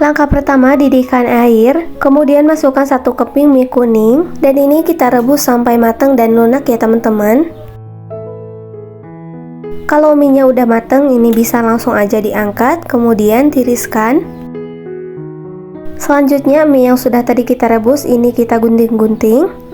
Langkah pertama, didihkan air, kemudian masukkan 1 keping mie kuning, dan ini kita rebus sampai matang dan lunak ya teman-teman. Kalau mie-nya udah matang, ini bisa langsung aja diangkat, kemudian tiriskan. Selanjutnya mie yang sudah tadi kita rebus ini kita gunting-gunting.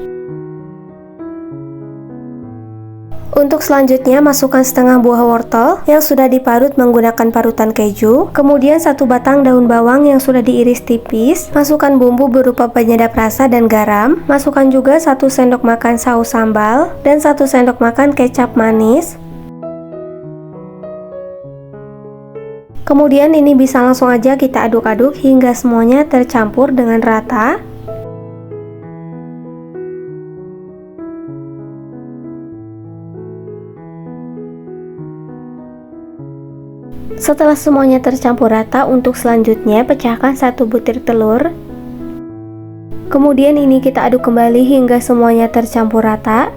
Untuk selanjutnya masukkan setengah buah wortel yang sudah diparut menggunakan parutan keju. Kemudian 1 batang daun bawang yang sudah diiris tipis. Masukkan bumbu berupa penyedap rasa dan garam. Masukkan juga 1 sendok makan saus sambal dan 1 sendok makan kecap manis. Kemudian ini bisa langsung aja kita aduk-aduk hingga semuanya tercampur dengan rata. Setelah semuanya tercampur rata, untuk selanjutnya pecahkan 1 butir telur. Kemudian ini kita aduk kembali hingga semuanya tercampur rata.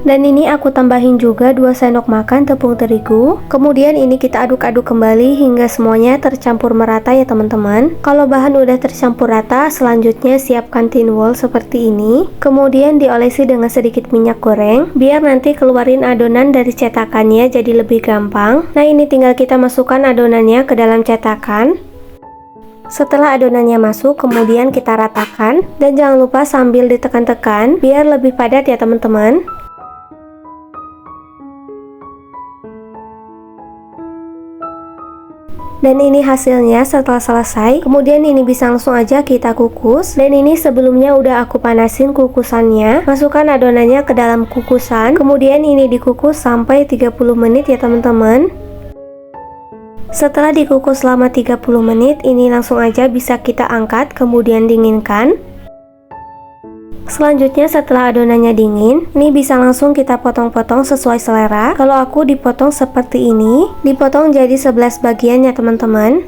Dan ini aku tambahin juga 2 sendok makan tepung terigu. Kemudian ini kita aduk-aduk kembali hingga semuanya tercampur merata ya teman-teman. Kalau bahan udah tercampur rata, selanjutnya siapkan tin wol seperti ini. Kemudian diolesi dengan sedikit minyak goreng, biar nanti keluarin adonan dari cetakannya jadi lebih gampang. Nah ini tinggal kita masukkan adonannya ke dalam cetakan. Setelah adonannya masuk, kemudian kita ratakan. Dan jangan lupa sambil ditekan-tekan, biar lebih padat ya teman-teman. Dan ini hasilnya setelah selesai. Kemudian ini bisa langsung aja kita kukus. Dan ini sebelumnya udah aku panasin kukusannya. Masukkan adonannya ke dalam kukusan. Kemudian ini dikukus sampai 30 menit ya teman-teman. Setelah dikukus selama 30 menit, ini langsung aja bisa kita angkat kemudian dinginkan. Selanjutnya setelah adonannya dingin, ini bisa langsung kita potong-potong sesuai selera. Kalau aku dipotong seperti ini, dipotong jadi 11 bagian ya teman-teman.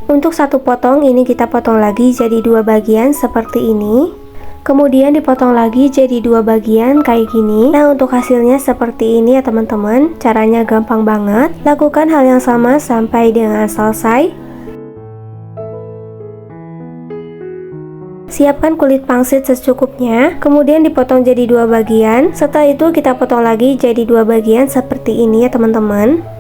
Untuk 1 potong ini kita potong lagi jadi 2 bagian seperti ini. Kemudian dipotong lagi jadi 2 bagian kayak gini. Nah untuk hasilnya seperti ini ya teman-teman. Caranya gampang banget. Lakukan hal yang sama sampai dengan selesai. Siapkan kulit pangsit secukupnya. Kemudian dipotong jadi 2 bagian. Setelah itu kita potong lagi jadi 2 bagian seperti ini ya teman-teman.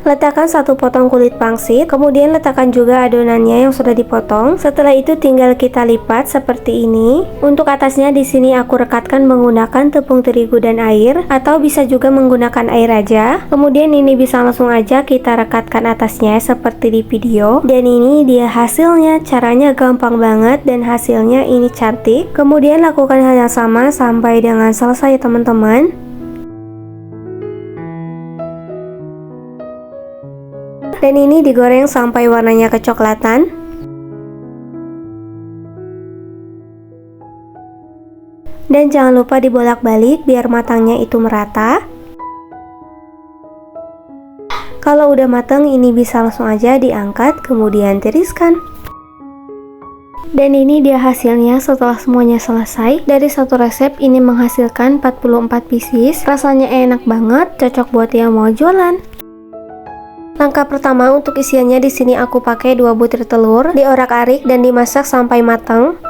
Letakkan 1 potong kulit pangsit, kemudian letakkan juga adonannya yang sudah dipotong. Setelah itu tinggal kita lipat seperti ini. Untuk atasnya di sini aku rekatkan menggunakan tepung terigu dan air, atau bisa juga menggunakan air aja. Kemudian ini bisa langsung aja kita rekatkan atasnya seperti di video. Dan ini dia hasilnya, caranya gampang banget dan hasilnya ini cantik. Kemudian lakukan hal yang sama sampai dengan selesai ya teman-teman. Dan ini digoreng sampai warnanya kecoklatan. Dan jangan lupa dibolak-balik biar matangnya itu merata. Kalau udah matang ini bisa langsung aja diangkat kemudian tiriskan. Dan ini dia hasilnya setelah semuanya selesai. Dari satu resep ini menghasilkan 44 pieces. Rasanya enak banget, cocok buat yang mau jualan. Langkah pertama untuk isiannya di sini aku pakai 2 butir telur, diorak-arik dan dimasak sampai matang.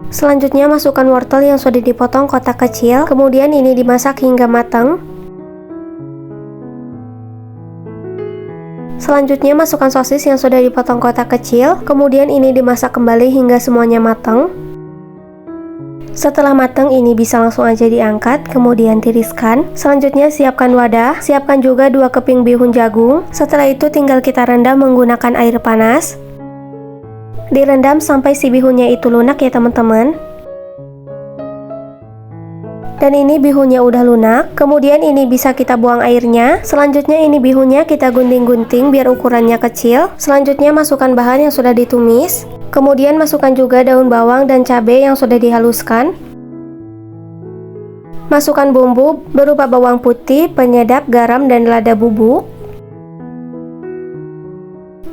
Selanjutnya masukkan wortel yang sudah dipotong kotak kecil, kemudian ini dimasak hingga matang. Selanjutnya masukkan sosis yang sudah dipotong kotak kecil, kemudian ini dimasak kembali hingga semuanya matang. Setelah matang ini bisa langsung aja diangkat kemudian tiriskan. Selanjutnya siapkan wadah, siapkan juga 2 keping bihun jagung. Setelah itu tinggal kita rendam menggunakan air panas. Direndam sampai si bihunnya itu lunak ya teman-teman. Dan ini bihunnya udah lunak. Kemudian ini bisa kita buang airnya. Selanjutnya ini bihunnya kita gunting-gunting biar ukurannya kecil. Selanjutnya masukkan bahan yang sudah ditumis. Kemudian masukkan juga daun bawang dan cabai yang sudah dihaluskan. Masukkan bumbu berupa bawang putih, penyedap, garam, dan lada bubuk.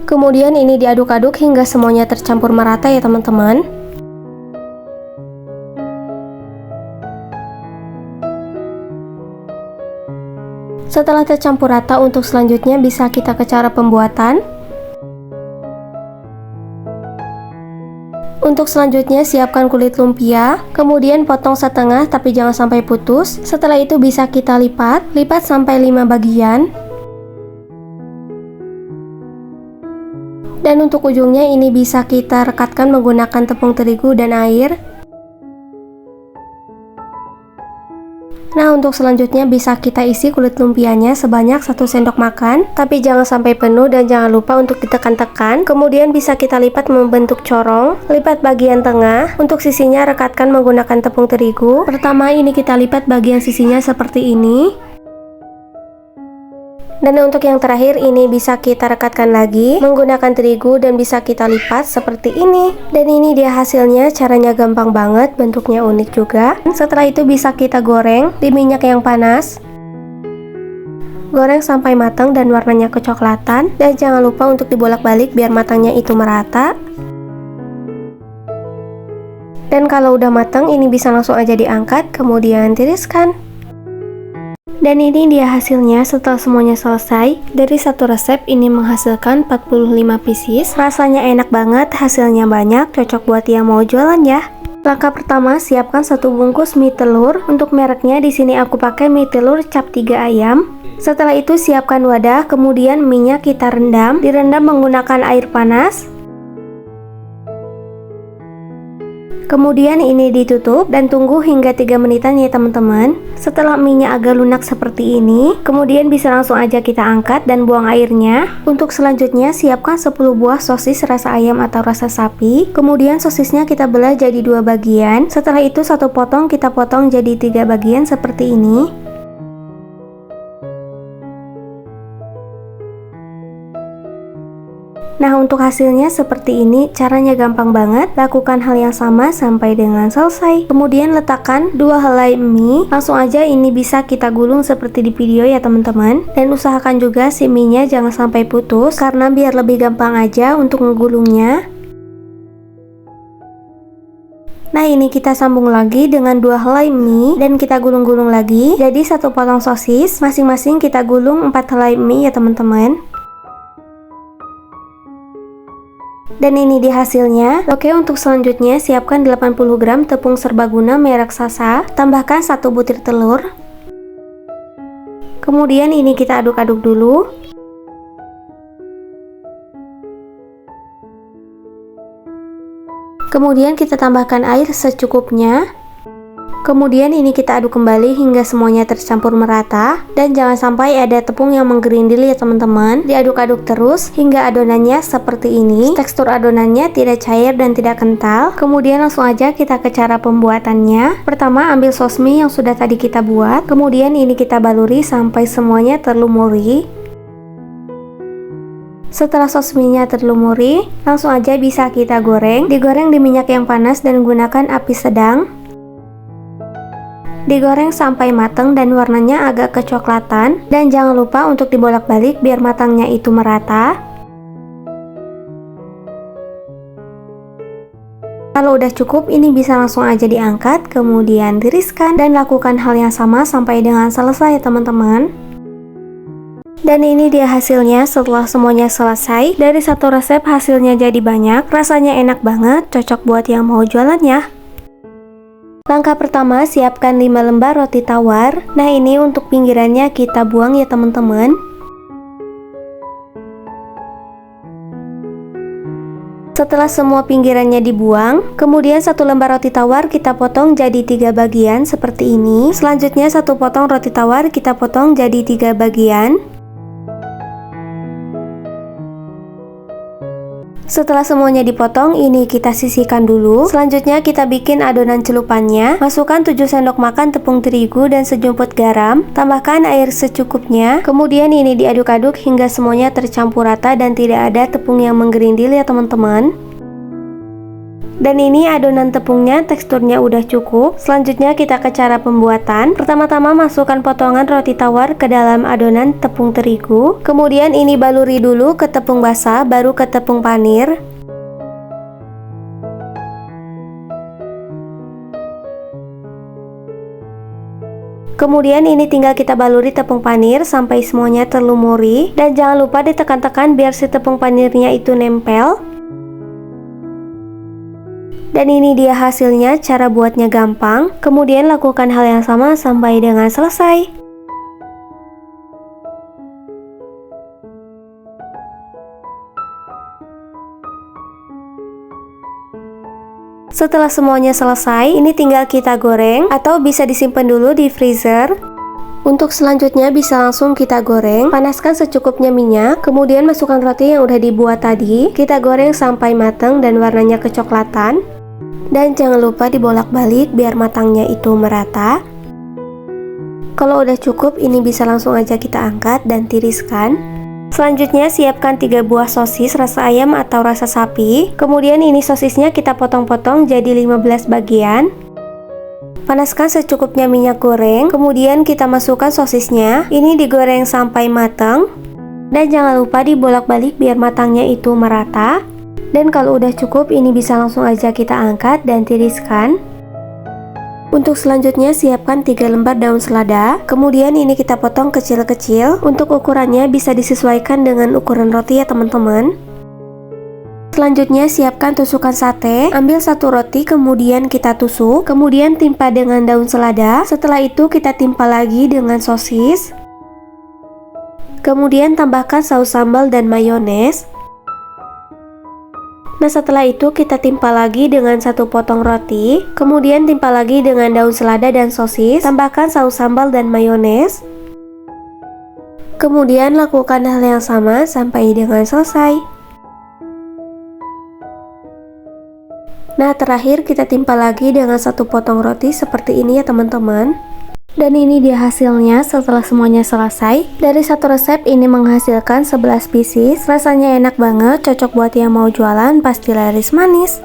Kemudian ini diaduk-aduk hingga semuanya tercampur merata ya teman-teman. Setelah tercampur rata, untuk selanjutnya bisa kita ke cara pembuatan. Untuk selanjutnya siapkan kulit lumpia, kemudian potong setengah tapi jangan sampai putus. Setelah itu bisa kita lipat sampai 5 bagian. Dan untuk ujungnya ini bisa kita rekatkan menggunakan tepung terigu dan air. Nah, untuk selanjutnya bisa kita isi kulit lumpianya sebanyak 1 sendok makan, tapi jangan sampai penuh dan jangan lupa untuk ditekan-tekan. Kemudian bisa kita lipat membentuk corong, lipat bagian tengah. Untuk sisinya rekatkan menggunakan tepung terigu. Pertama ini kita lipat bagian sisinya seperti ini. Dan untuk yang terakhir ini bisa kita rekatkan lagi menggunakan terigu dan bisa kita lipat seperti ini. Dan ini dia hasilnya, caranya gampang banget, bentuknya unik juga. Setelah itu bisa kita goreng di minyak yang panas. Goreng sampai matang dan warnanya kecoklatan. Dan jangan lupa untuk dibolak-balik biar matangnya itu merata. Dan kalau udah matang ini bisa langsung aja diangkat, kemudian tiriskan. Dan ini dia hasilnya setelah semuanya selesai. Dari satu resep ini menghasilkan 45 pieces. Rasanya enak banget, hasilnya banyak, cocok buat yang mau jualan ya. Langkah pertama, siapkan 1 bungkus mie telur. Untuk mereknya di sini aku pakai mie telur cap 3 ayam. Setelah itu siapkan wadah, kemudian minyak kita rendam. Direndam menggunakan air panas. Kemudian ini ditutup dan tunggu hingga 3 menitan ya teman-teman. Setelah mie-nya agak lunak seperti ini, kemudian bisa langsung aja kita angkat dan buang airnya. Untuk selanjutnya siapkan 10 buah sosis rasa ayam atau rasa sapi. Kemudian sosisnya kita belah jadi 2 bagian. Setelah itu 1 potong kita potong jadi 3 bagian seperti ini. Nah, untuk hasilnya seperti ini, caranya gampang banget. Lakukan hal yang sama sampai dengan selesai. Kemudian letakkan 2 helai mie. Langsung aja ini bisa kita gulung seperti di video ya teman-teman. Dan usahakan juga si mie-nya jangan sampai putus, karena biar lebih gampang aja untuk ngegulungnya. Nah, ini kita sambung lagi dengan 2 helai mie dan kita gulung-gulung lagi. Jadi 1 potong sosis, masing-masing kita gulung 4 helai mie ya teman-teman. Dan ini dia hasilnya. Oke, untuk selanjutnya siapkan 80 gram tepung serbaguna merek Sasa. Tambahkan 1 butir telur. Kemudian ini kita aduk-aduk dulu. Kemudian kita tambahkan air secukupnya. Kemudian ini kita aduk kembali hingga semuanya tercampur merata. Dan jangan sampai ada tepung yang menggerindil ya teman-teman. Diaduk-aduk terus hingga adonannya seperti ini. Tekstur adonannya tidak cair dan tidak kental. Kemudian langsung aja kita ke cara pembuatannya. Pertama ambil sos mie yang sudah tadi kita buat. Kemudian ini kita baluri sampai semuanya terlumuri. Setelah sos mie-nya terlumuri, langsung aja bisa kita goreng. Digoreng di minyak yang panas dan gunakan api sedang. Digoreng sampai matang dan warnanya agak kecoklatan. Dan jangan lupa untuk dibolak-balik biar matangnya itu merata. Kalau udah cukup, ini bisa langsung aja diangkat, kemudian tiriskan. Dan lakukan hal yang sama sampai dengan selesai ya teman-teman. Dan ini dia hasilnya setelah semuanya selesai. Dari satu resep hasilnya jadi banyak. Rasanya enak banget, cocok buat yang mau jualan ya. Langkah pertama, siapkan 5 lembar roti tawar. Nah, ini untuk pinggirannya kita buang ya teman-teman. Setelah semua pinggirannya dibuang, kemudian 1 lembar roti tawar kita potong jadi 3 bagian seperti ini. Selanjutnya 1 potong roti tawar kita potong jadi 3 bagian. Setelah semuanya dipotong, ini kita sisihkan dulu. Selanjutnya kita bikin adonan celupannya. Masukkan 7 sendok makan tepung terigu dan sejumput garam. Tambahkan air secukupnya. Kemudian ini diaduk-aduk hingga semuanya tercampur rata dan tidak ada tepung yang menggerindil ya teman-teman. Dan ini adonan tepungnya teksturnya udah cukup. Selanjutnya kita ke cara pembuatan. Pertama-tama masukkan potongan roti tawar ke dalam adonan tepung terigu. Kemudian ini baluri dulu ke tepung basah, baru ke tepung panir. Kemudian ini tinggal kita baluri tepung panir sampai semuanya terlumuri. Dan jangan lupa ditekan-tekan biar si tepung panirnya itu nempel. Dan ini dia hasilnya, cara buatnya gampang. Kemudian lakukan hal yang sama sampai dengan selesai. Setelah semuanya selesai, ini tinggal kita goreng atau bisa disimpan dulu di freezer. Untuk selanjutnya bisa langsung kita goreng. Panaskan secukupnya minyak, kemudian masukkan roti yang udah dibuat tadi. Kita goreng sampai matang dan warnanya kecoklatan. Dan jangan lupa dibolak-balik biar matangnya itu merata. Kalau udah cukup, ini bisa langsung aja kita angkat dan tiriskan. Selanjutnya siapkan 3 buah sosis rasa ayam atau rasa sapi. Kemudian ini sosisnya kita potong-potong jadi 15 bagian. Panaskan secukupnya minyak goreng, kemudian kita masukkan sosisnya. Ini digoreng sampai matang. Dan jangan lupa dibolak-balik biar matangnya itu merata. Dan kalau udah cukup, ini bisa langsung aja kita angkat dan tiriskan. Untuk selanjutnya siapkan 3 lembar daun selada. Kemudian ini kita potong kecil-kecil. Untuk ukurannya bisa disesuaikan dengan ukuran roti ya teman-teman. Selanjutnya siapkan tusukan sate. Ambil 1 roti kemudian kita tusuk. Kemudian timpa dengan daun selada. Setelah itu kita timpa lagi dengan sosis. Kemudian tambahkan saus sambal dan mayones. Nah setelah itu kita timpa lagi dengan 1 potong roti. Kemudian timpa lagi dengan daun selada dan sosis. Tambahkan saus sambal dan mayones. Kemudian lakukan hal yang sama sampai dengan selesai. Nah terakhir kita timpa lagi dengan 1 potong roti seperti ini ya teman-teman. Dan ini dia hasilnya setelah semuanya selesai. Dari 1 resep ini menghasilkan 11 pieces. Rasanya enak banget, cocok buat yang mau jualan, pasti laris manis.